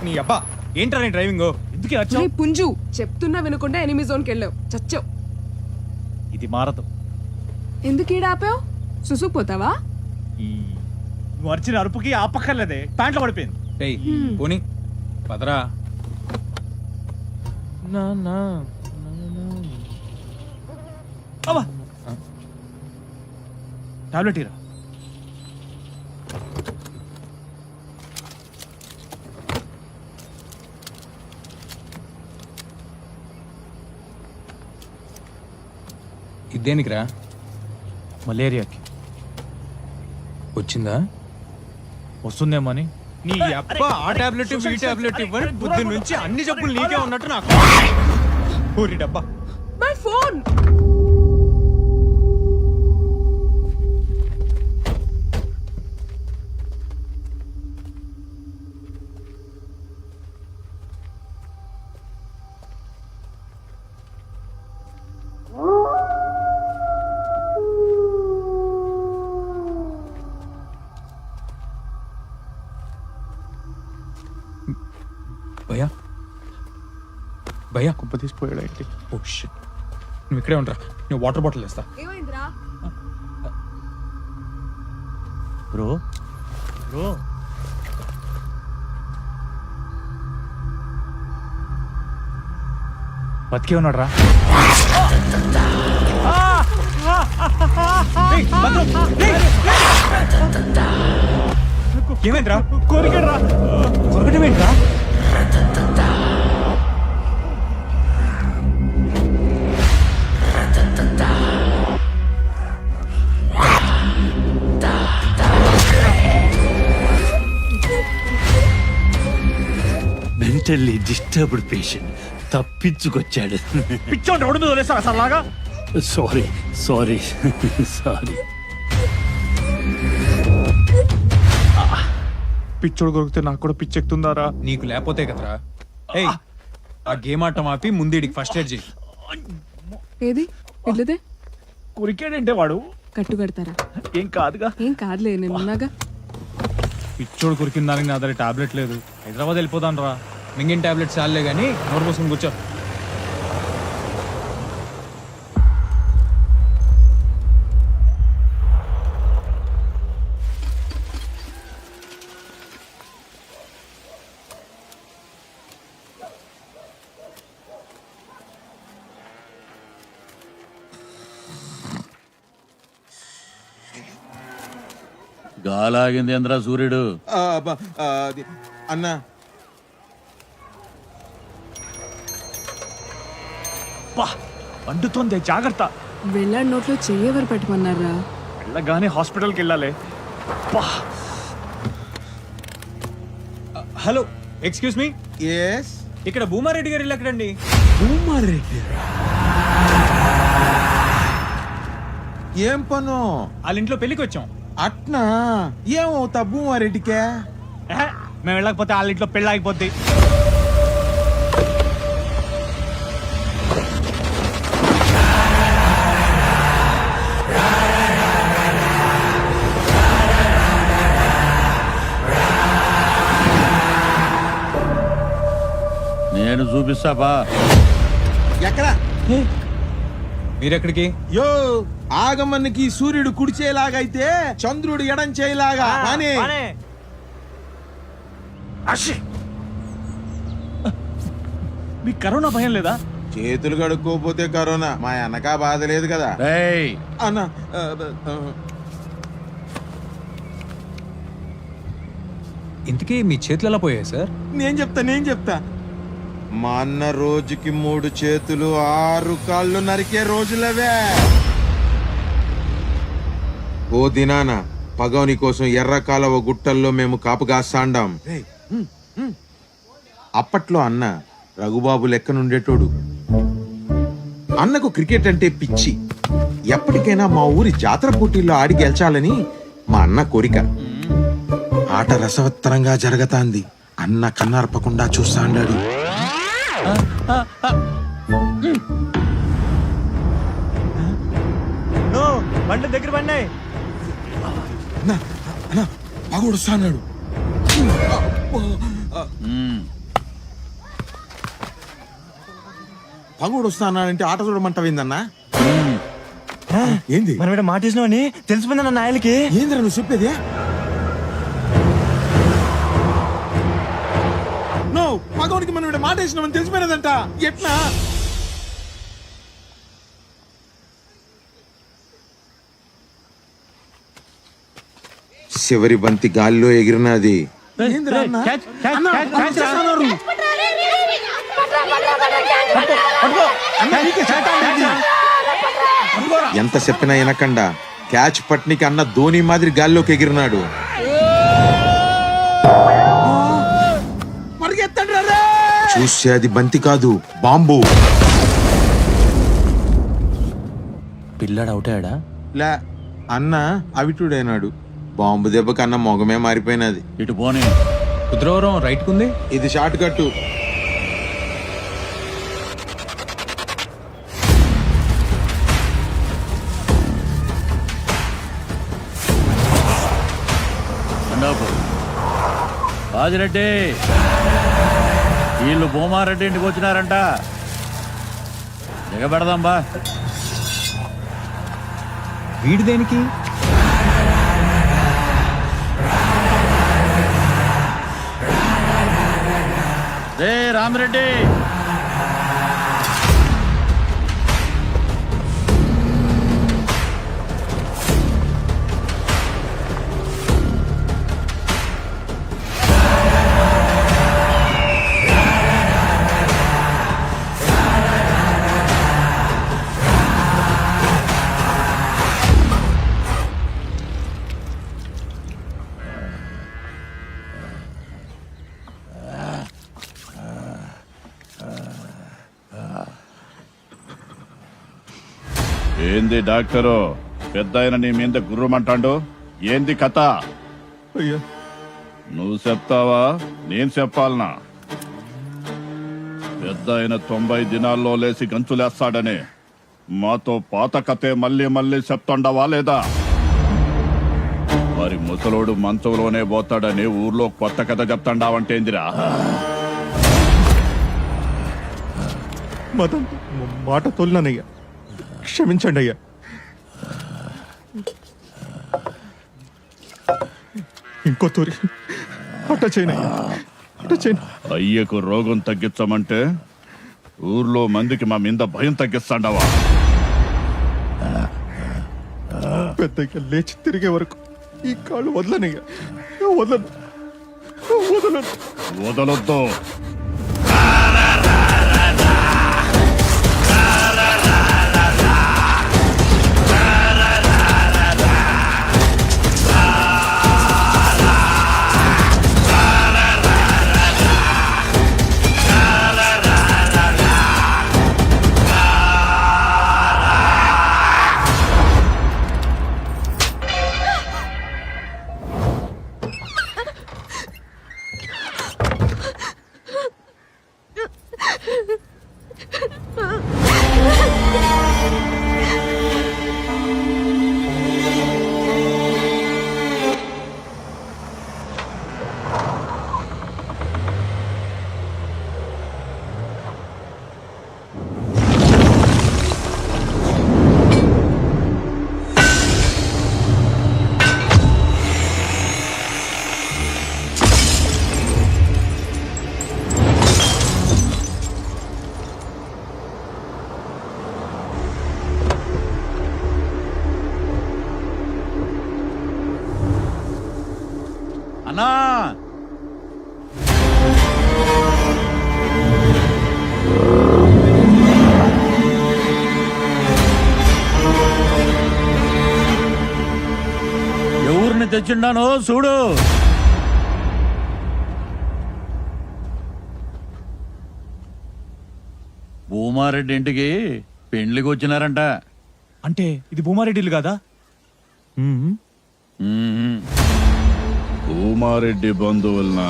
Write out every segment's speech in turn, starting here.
నీ అబ్బా ఏంట్రా నీ డ్రైవింగ్ ఎందుకే వచ్చావు? పుంజు చెప్తున్నా వినకుండా ఎనిమి జోన్కి వెళ్ళావు చచ్చావు. ఇది మారదు. ఎందుకు ఈడ ఆపావు? సుసుకుపోతావా? నువ్వు అరిచిన అరుపుకి ఆపక్కర్లేదే, ప్యాంట్లో పడిపోయింది. పోనీ పదరా. అబ్బా టాబ్లెట్ ఇరా. ఇదేనికిరా? మలేరియాకి. వచ్చిందా? వస్తుందేమని. నీ అబ్బా ఆ టాబ్లెట్ ఈ టాబ్లెట్ ఇవ్వని బుద్ధి నుంచి అన్ని జబ్బులు నీకే ఉన్నట్టు నాకు. ఊరి డబ్బా. My phone. భయ్యా భయ్యా కుప్ప తీసిపోయాడు ఏంటి? Oh shit. నువ్వు ఇక్కడే ఉంటా, నేను వాటర్ బాటిల్ తెస్తా. ఏమైందిరా? బ్రో బ్రో బతికే ఉన్నాడు రా. ఏమైందిరా? కోరికరా కొరకటం ఏంట్రా? మెంటల్లీ డిస్టర్బ్డ్ పేషెంట్ తప్పించుకొచ్చాడు. పిచ్చోండి రోడ్డు మీద వదిలేస్తారా సార్ లాగా? Sorry sorry sorry. పిచ్చోడు కొరికితే నాకు కూడా పిచ్చెక్కుతుందారా? నీకు లేకపోతే కదరా. ఏయ్ ఆ గేమ్ ఆటం ఆపి ముందేడికి ఫస్ట్ ఎయిడ్ చేయి. ఏది ఇట్లదే కొరికాడంటే వాడు కట్టు కడతారా? ఏం కాదుగా. ఏం కాదులే, నేను ఉన్నాగా. పిచ్చోడు కొరికిన దానికి నా దగ్గర టాబ్లెట్ లేదు. హైదరాబాద్ వెళ్ళిపోతాను రా. మింగిన టాబ్లెట్స్ చాలే కానీ నోరు పోసుకుని కూర్చో. గాలాగిందేంద్రా సూర్యుడు? అన్నా అంటుతోంది, జాగ్రత్త. వెళ్ళాడి నోట్లో చెయ్యెవరు పెట్టమన్నారా? వెళ్ళగానే హాస్పిటల్కి వెళ్ళాలి. హలో ఎక్స్క్యూజ్ మీ, ఎస్ ఇక్కడ భూమారెడ్డి గారు ఇల్లు ఎక్కడండి? ఏం పను? వాళ్ళ ఇంట్లో పెళ్లికి వచ్చాం. అట్నా? ఏమవుతా భూమారెడ్డికే? మేము వెళ్ళకపోతే వాళ్ళ ఇంట్లో పెళ్ళి ఆగిపోద్ది. నేను చూపిస్తా బా. ఎక్కడ? మీరెక్కడికి? యో ఆగమన్నకి సూర్యుడు కుడిచేలాగైతే చంద్రుడు ఎడం చేయలాగా అని. మీకు కరోనా భయం లేదా? చేతులు కడుక్కోపోతే కరోనా, మా అన్నకా బాధ లేదు కదా రేయ్ అన్న. ఇంతకీ మీ చేతులు ఎలా పోయాయి సార్? నేను చెప్తా మా అన్న రోజుకి 3 చేతులు 6 కాళ్ళు నరికే రోజులవే. ఓ దినాన పగౌని కోసం ఎర్ర కాలవ గుట్టల్లో మేము కాపుగాస్తాండాం. అప్పట్లో అన్న రఘుబాబు లెక్కనుండేటోడు. అన్నకు క్రికెట్ అంటే పిచ్చి. ఎప్పటికైనా మా ఊరి జాతర పోటీల్లో ఆడి గెలిచాలని మా అన్న కోరిక. ఆట రసవత్తరంగా జరగతాంది. అన్న కన్నార్పకుండా చూస్తాండాడు. బండి దగ్గర పడినాయి. పగొడుస్తాడు. పంగుడు వస్తానంటే ఆట చూడమంటావేందన్నా ఏంది మనం ఇక్కడ మాట వేసినావని తెలిసిపోయిందన్న నాయలకి. ఏందిరా నువ్వు చెప్పేది నో మగవానికి మనం ఇక్కడ మాట వేసినామని తెలిసిపోయినదంట ఎట్లా చివరి బంతి గాలిలో ఎగిరినది ఏందిరా అన్న? అన్న, వచ్చేస్తున్నారు. అన్న, నీకే చేతాను ఇది. ఎంత చెప్పినా వినకండా క్యాచ్ పట్నికి అన్న ధోని మాదిరి గాల్లోకి ఎగిరినాడు చూస్తే అది బంతి కాదు బాంబు. పిల్లాడు అవుట్ అయ్యాడా? లే అన్న అవిటుడైనాడు. బాంబు దెబ్బ కన్నా మొగమే మారిపోయినది. ఇటు పోనీ. కుద్రవరం రైట్ కుంది. ఇది షార్ట్ కట్టు. బాజిరెడ్డి వీళ్ళు భూమారెడ్డి ఇంటికి వచ్చినారంట. దిగబెడదాం బా. వీడి దేనికి? రే రామిరెడ్డి, ఏంది డాక్టరు పెద్ద ఆయన నీ మీద గుర్రమంటాడు? ఏంది కథ? అయ్యా నువ్వు చెప్తావా నేను చెప్పాలనా? పెద్ద ఆయన 90 దినాల్లో లేసి గంతులేస్తాడని మాతో పాత కథే మళ్ళీ మళ్ళీ చెప్తుండవా లేదా? మరి ముసలోడు మంచంలోనే పోతాడని ఊర్లో కొత్త కథ చెప్తాండావంటేందిరా? మదన్ మాట తోలినానయ్యా, క్షమించండి అయ్యా. ఇంకో తూరి అట్ట చేయనయ్యా, అట్ట చేయను. అయ్యకు రోగం తగ్గించమంటే ఊర్లో మందికి మా మీద భయం తగ్గిస్తాండావా? పెద్దగా లేచి తిరిగే వరకు ఈ కాళ్ళు వదలనయ్యా, వదలను వదలను. వదలొద్దు. అన్నా ఎవరిని తెచ్చిండానో చూడు. భూమారెడ్డి ఇంటికి పెండ్లికి వచ్చినారంట. అంటే ఇది భూమారెడ్డిలు కాదా? భూమారెడ్డి బంధువులనా?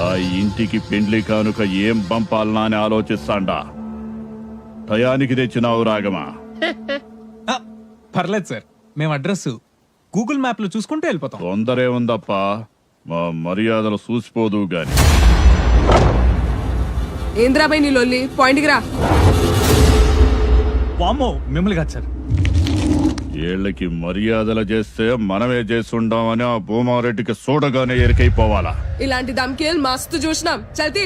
ఆ ఇంటికి పెండ్లి కానుక ఏం పంపాలనా అని ఆలోచిస్తాండా. టయానికి తెచ్చినావు రాగమా? పర్లేదు సార్, మేము అడ్రస్ గూగుల్ మ్యాప్ లో చూసుకుంటూ వెళ్ళిపోతాం. తొందరే ఉందప్ప, మా మర్యాదలు చూసిపోదు గాని. ఏంద్రాబాయ్ నీ లొల్లి, పాయింట్కి రా. వామ్మో, మిమ్మల్ని కాదు సార్. ఏళ్ళకి మర్యాదలు చేస్తే మనమే చేస్తుండామని ఆ భూమారెడ్డికి చూడగానే ఎరికైపోవాలా. ఇలాంటి దమ్కేల్ మస్తు చూసినాం. చల్తీ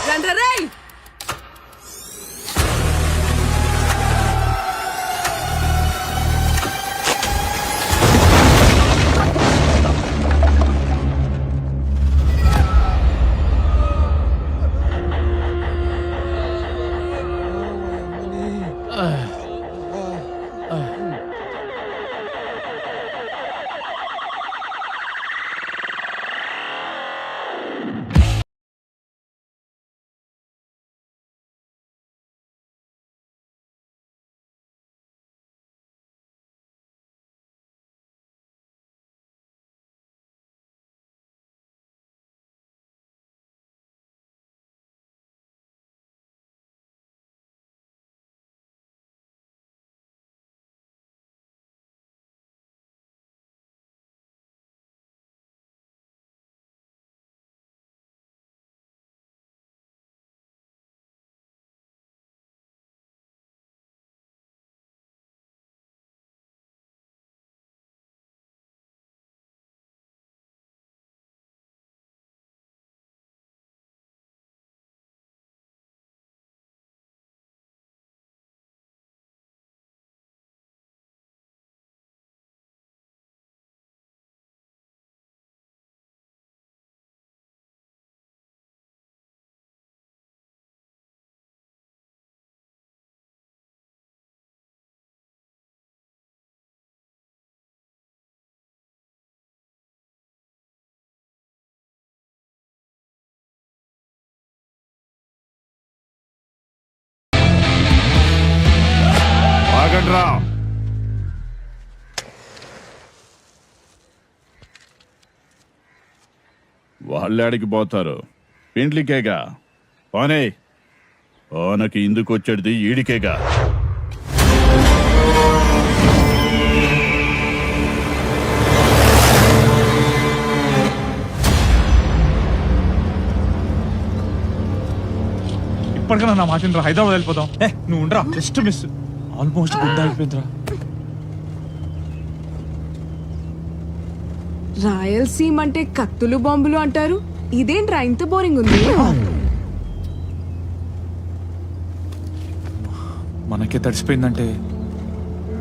రండ్రరేయ్. ఆగండ్రా. వాళ్ళాడికి పోతారు, ఇండ్లికేగా. పోనీ, ఓనకి ఇందుకు వచ్చేది ఈడికేగా. ఇప్పటికైనా నా మాట వినరా, హైదరాబాద్ వెళ్ళిపోతాం. నువ్వు ఉండరా, జస్ట్ మిస్. ఆల్మోస్ట్ గుడ్ అయిపోయిందిరా. రాయలసీమ అంటే కత్తులు బాంబులు అంటారు, ఇదేంట్రా ఇంత బోరింగ్ ఉంది? మనకే తడిసిపోయిందంటే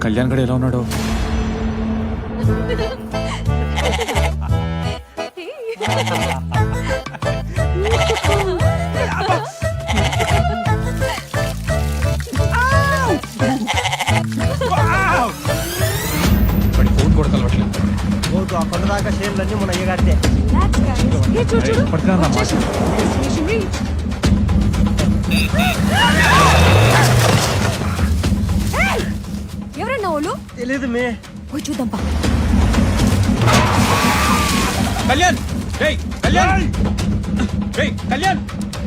కళ్యాణ్ గడ ఎలా ఉన్నాడో. ఫోన్ కూడా కలవట్లేదు. ఇప్పటికైనా నా మాట ఎవరన్నా వాళ్ళు తెలియదు మే. పోయి చూద్దాంపా. కళ్యాణ్, రేయ్ కళ్యాణ్, రేయ్ కళ్యాణ్,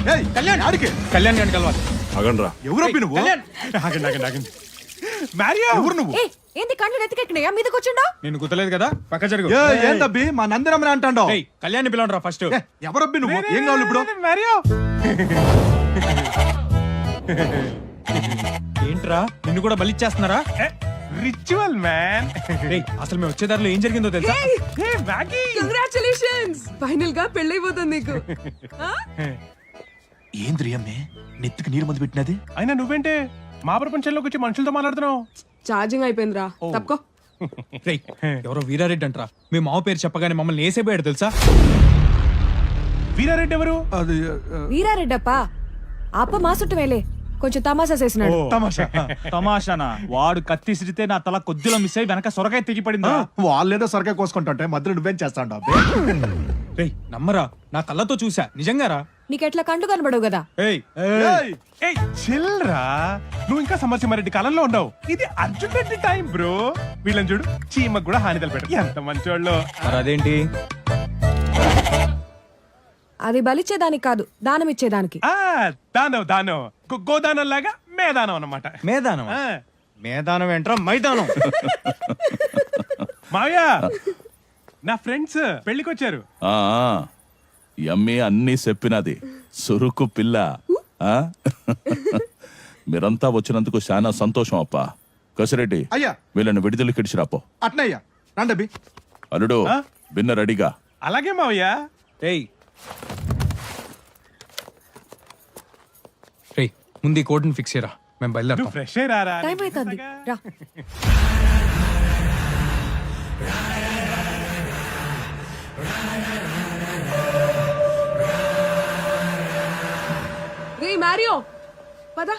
రేయ్ కళ్యాణ్, ఆడికి కళ్యాణ్ గారిని కలవాలి. ఆగండ్రా. ఎవరబ్బి నువ్వు? కళ్యాణ్, మ్యారియో ఎవరు నువ్వు? ఏ ఏంది కళ్ళు నెత్తికెక్కినాయా మీదకి వచ్చిండో? నేను గుర్తులేదు కదా, పక్క జరుగు. ఏందబ్బి మా నందిరమ్మని అంటాండో? రేయ్ కళ్యాణ్ పిలవండి ఫస్ట్. ఎవరబ్బి నువ్వు? ఏం కావాలి ఇప్పుడు? ఏంట్రా, నిన్ను కూడా బలిచ్చేస్తున్నారా? Ritual man. రేయ్ అసలు మేము వచ్చే దారిలో ఏం జరిగిందో తెలుసా? కంగ్రాచులేషన్స్, ఫైనల్ గా పెళ్ళైపోతుంది నీకు. ఏంద్రి అమ్మే నెత్తికి నీరు మందు పెట్టినది? అయినా నువ్వేంటే మా ప్రపంచంలోకి వచ్చి మనుషులతో మాట్లాడుతున్నావు? ఛార్జింగ్ అయిపోయిందిరా, తప్పుకో. రేయ్ ఎవరో వీరారెడ్డి అంటరా, మీ మావ పేరు చెప్పగానే మమ్మల్ని వేసేపోయాడు తెలుసా? వీరారెడ్డి ఎవరు? అది వీరారెడ్డప్ప అప్ప మా చుట్టమేలే, కొంచెం తమాషా చేసినాడు. తమాషానా? వాడు కత్తిసిరితే నా తల కొద్దిలో మిస్ అయ్యి వెనక సొరకాయ తెగిపడిందా? వాళ్ళేదో సొరకాయ కోసుకుంటుంటే మధ్యలో నువ్వేం చేస్తాండా? రేయ్ నమ్మరా, నా కళ్ళతో చూసా, నిజంగారా? నీకెట్లా కండు కనబడవు కదా. ఏయ్ చిల్రా, నువ్వు ఇంకా సమరసింహారెడ్డి కాలంలో ఉండవు. ఇది అర్జున్ రెడ్డి టైం బ్రో. వీళ్ళని చూడు, చీమకు కూడా హాని తలపెట్టారు. ఎంత మంచోళ్ళు. మరి అదేంటి? అది బలిచ్చేదానికి కాదు దానం ఇచ్చేదానికి. దానం గోదానం లాగా మేదానం అన్నమాట. మేదానం ఆ, మేదానం ఏంట్రా మైదానం. మావయ్య నా ఫ్రెండ్స్ పెళ్లికొచ్చారు. ఆ యమ్మి అన్నీ చెప్పినది సురుకు పిల్ల ఆ? మీరంతా వచ్చినందుకు చాలా సంతోషం అప్ప. కసిరెడ్డి అయ్యా. వీళ్ళని విడుదల కిడిచిరాపో. అట్నయ్యా రండబి. అల్లుడు బిన్న రెడీగా. అలాగే మావయ్య. ఏయ్ రేయ్ ముందు ఈ కోడ్ని ఫిక్స్ చేయరా, మేము నువ్వు బయలుదేరుతాం. ఫ్రెష్ అయ్యారా? టైం అవుతుంది రా. రే మ్యారియో పద